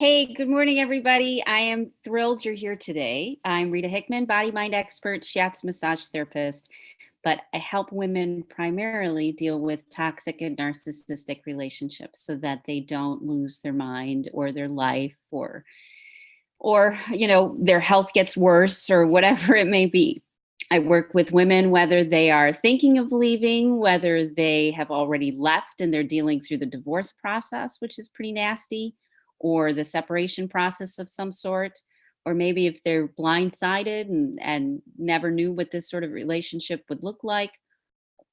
Hey, good morning, everybody. I am thrilled you're here today. I'm Rita Hickman, body mind expert, shiatsu massage therapist, but I help women primarily deal with toxic and narcissistic relationships so that they don't lose their mind or their life or their health gets worse or whatever it may be. I work with women whether they are thinking of leaving, whether they have already left and they're dealing through the divorce process, which is pretty nasty, or the separation process of some sort, or maybe if they're blindsided and never knew what this sort of relationship would look like.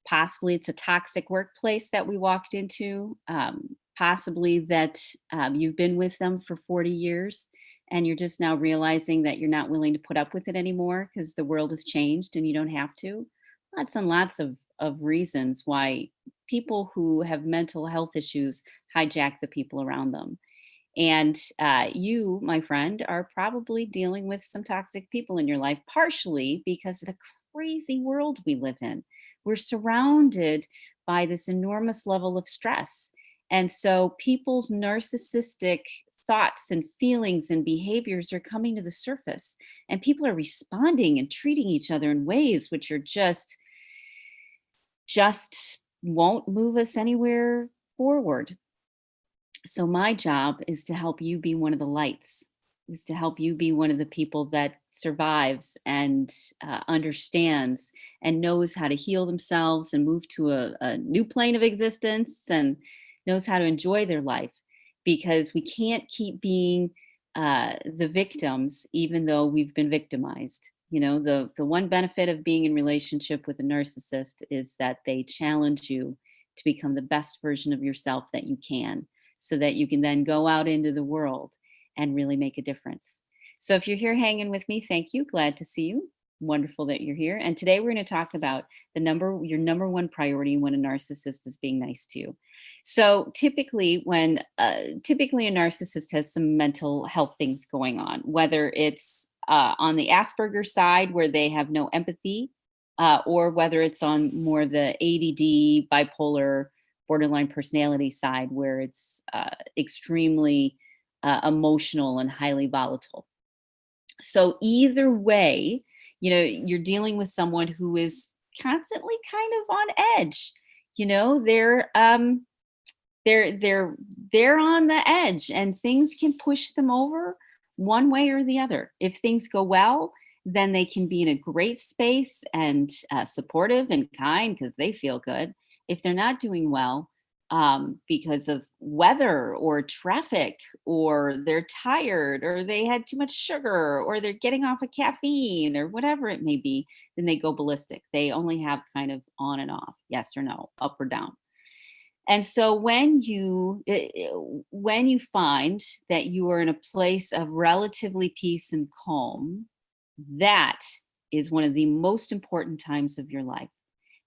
Possibly it's a toxic workplace that we walked into. Possibly that you've been with them for 40 years and you're just now realizing that you're not willing to put up with it anymore because the world has changed and you don't have to. Lots and lots of reasons why people who have mental health issues hijack the people around them. And you, my friend, are probably dealing with some toxic people in your life, partially because of the crazy world we live in. We're surrounded by this enormous level of stress. And so people's narcissistic thoughts and feelings and behaviors are coming to the surface. And people are responding and treating each other in ways which are just won't move us anywhere forward. So my job is to help you be one of the lights, is to help you be one of the people that survives and understands and knows how to heal themselves and move to a new plane of existence and knows how to enjoy their life, because we can't keep being the victims even though we've been victimized. The one benefit of being in relationship with a narcissist is that they challenge you to become the best version of yourself that you can, so that you can then go out into the world and really make a difference. So if you're here hanging with me, thank you. Glad to see you. Wonderful that you're here. And today we're going to talk about your number one priority when a narcissist is being nice to you. So typically typically a narcissist has some mental health things going on, whether it's on the Asperger side where they have no empathy, or whether it's on more the ADD, bipolar, borderline personality side where it's extremely emotional and highly volatile. So either way, you're dealing with someone who is constantly kind of on edge. They're on the edge and things can push them over one way or the other. If things go well, then they can be in a great space and supportive and kind because they feel good. If they're not doing well, because of weather or traffic, or they're tired, or they had too much sugar, or they're getting off of caffeine, or whatever it may be, then they go ballistic. They only have kind of on and off, yes or no, up or down. And so when you find that you are in a place of relatively peace and calm, that is one of the most important times of your life.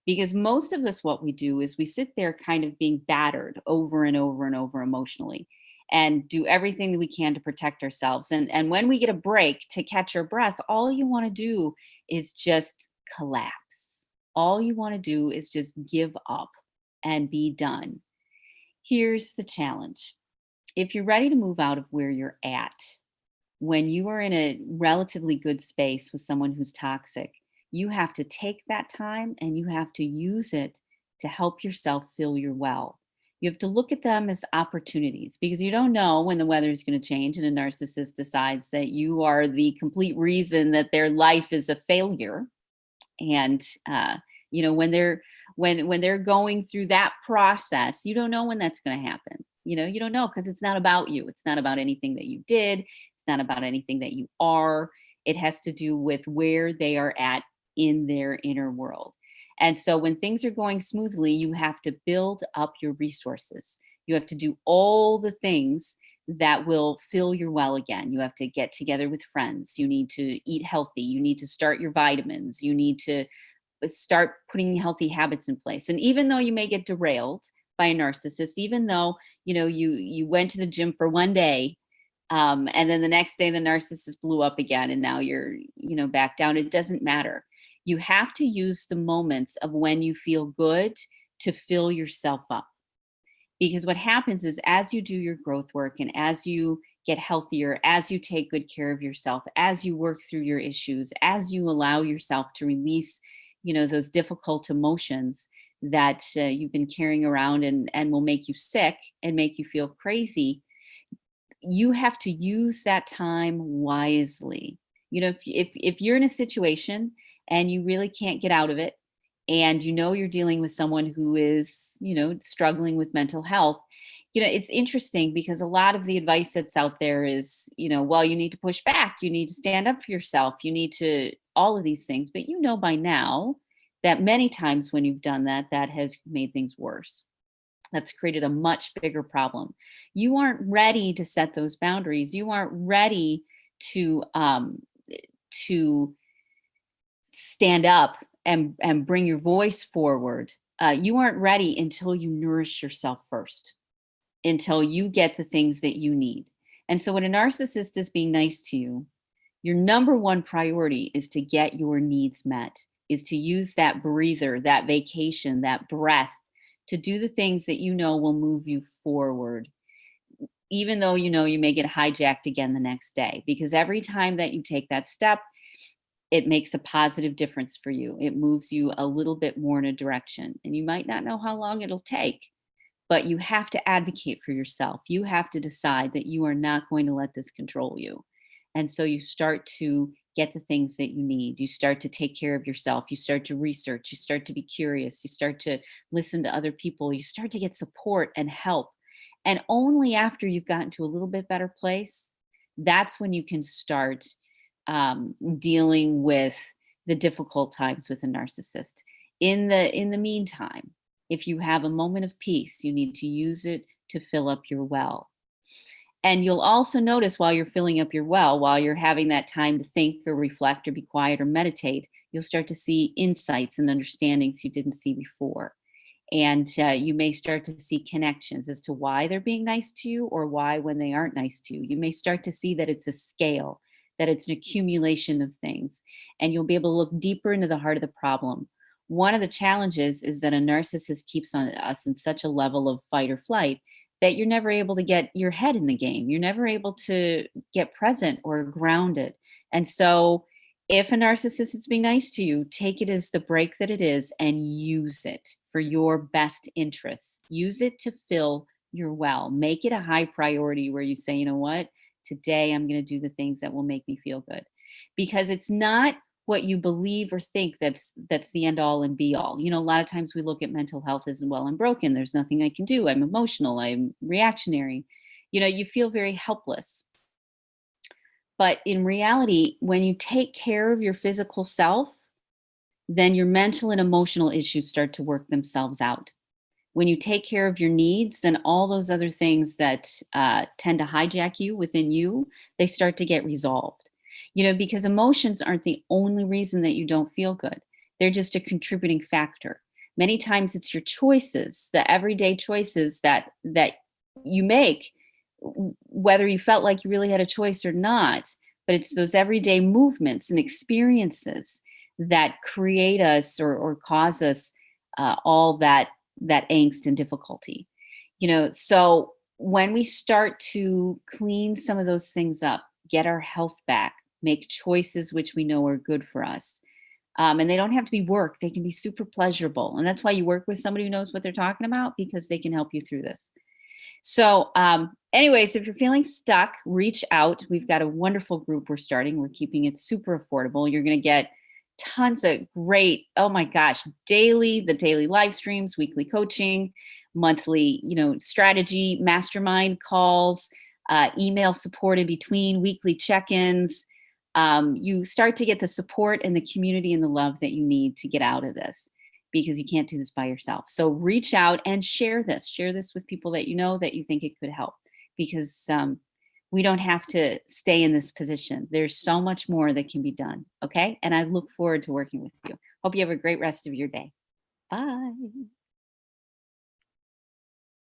Because most of us, what we do is we sit there kind of being battered over and over and over emotionally and do everything that we can to protect ourselves. And when we get a break to catch our breath, all you want to do is just collapse. All you want to do is just give up and be done. Here's the challenge. If you're ready to move out of where you're at, when you are in a relatively good space with someone who's toxic, you have to take that time and you have to use it to help yourself feel you're well. You have to look at them as opportunities, because you don't know when the weather is going to change and a narcissist decides that you are the complete reason that their life is a failure. And when they're going through that process, you don't know when that's going to happen. You don't know, because it's not about you. It's not about anything that you did. It's not about anything that you are. It has to do with where they are at in their inner world. And so when things are going smoothly, you have to build up your resources. You have to do all the things that will fill your well again. You have to get together with friends. You need to eat healthy. You need to start your vitamins. You need to start putting healthy habits in place. And even though you may get derailed by a narcissist, even though you went to the gym for one day, and then the next day the narcissist blew up again and now you're back down, it doesn't matter. You have to use the moments of when you feel good to fill yourself up. Because what happens is, as you do your growth work and as you get healthier, as you take good care of yourself, as you work through your issues, as you allow yourself to release, those difficult emotions that you've been carrying around and will make you sick and make you feel crazy. You have to use that time wisely. If you're in a situation and you really can't get out of it, and you're dealing with someone who is, struggling with mental health, it's interesting because a lot of the advice that's out there is, well, you need to push back, you need to stand up for yourself, you need to all of these things. But by now that many times when you've done that, that has made things worse. That's created a much bigger problem. You aren't ready to set those boundaries. You aren't ready to stand up and bring your voice forward. You aren't ready until you nourish yourself first, until you get the things that you need. And so when a narcissist is being nice to you, your number one priority is to get your needs met, is to use that breather, that vacation, that breath to do the things that will move you forward, even though you may get hijacked again the next day. Because every time that you take that step, it makes a positive difference for you. It moves you a little bit more in a direction. And you might not know how long it'll take, but you have to advocate for yourself. You have to decide that you are not going to let this control you. And so you start to get the things that you need. You start to take care of yourself. You start to research. You start to be curious. You start to listen to other people. You start to get support and help. And only after you've gotten to a little bit better place, that's when you can start dealing with the difficult times with a narcissist. In the meantime, if you have a moment of peace, you need to use it to fill up your well. And you'll also notice while you're filling up your well, while you're having that time to think or reflect or be quiet or meditate, you'll start to see insights and understandings you didn't see before. And you may start to see connections as to why they're being nice to you or why when they aren't nice to you. You may start to see that it's a scale, that it's an accumulation of things, and you'll be able to look deeper into the heart of the problem. One of the challenges is that a narcissist keeps on us in such a level of fight or flight that you're never able to get your head in the game. You're never able to get present or grounded. And so if a narcissist is being nice to you, take it as the break that it is and use it for your best interests. Use it to fill your well. Make it a high priority where you say, you know what, today I'm going to do the things that will make me feel good. Because it's not what you believe or think that's the end all and be all. A lot of times we look at mental health as, well, I'm broken, there's nothing I can do, I'm emotional, I'm reactionary. You feel very helpless. But in reality, when you take care of your physical self, then your mental and emotional issues start to work themselves out. When you take care of your needs, then all those other things that tend to hijack you within you, they start to get resolved. Because emotions aren't the only reason that you don't feel good. They're just a contributing factor. Many times it's your choices, the everyday choices that you make, whether you felt like you really had a choice or not, but it's those everyday movements and experiences that create us or cause us all that angst and difficulty. So when we start to clean some of those things up, get our health back, make choices which we know are good for us. And they don't have to be work. They can be super pleasurable. And that's why you work with somebody who knows what they're talking about, because they can help you through this. So anyways, if you're feeling stuck, reach out. We've got a wonderful group we're starting. We're keeping it super affordable. You're going to get tons of great, oh my gosh, the daily live streams, weekly coaching, monthly, strategy, mastermind calls, email support in between, weekly check-ins. You start to get the support and the community and the love that you need to get out of this, because you can't do this by yourself. So reach out and share this with people that that you think it could help, because we don't have to stay in this position. There's so much more that can be done. Okay. And I look forward to working with you. Hope you have a great rest of your day. Bye.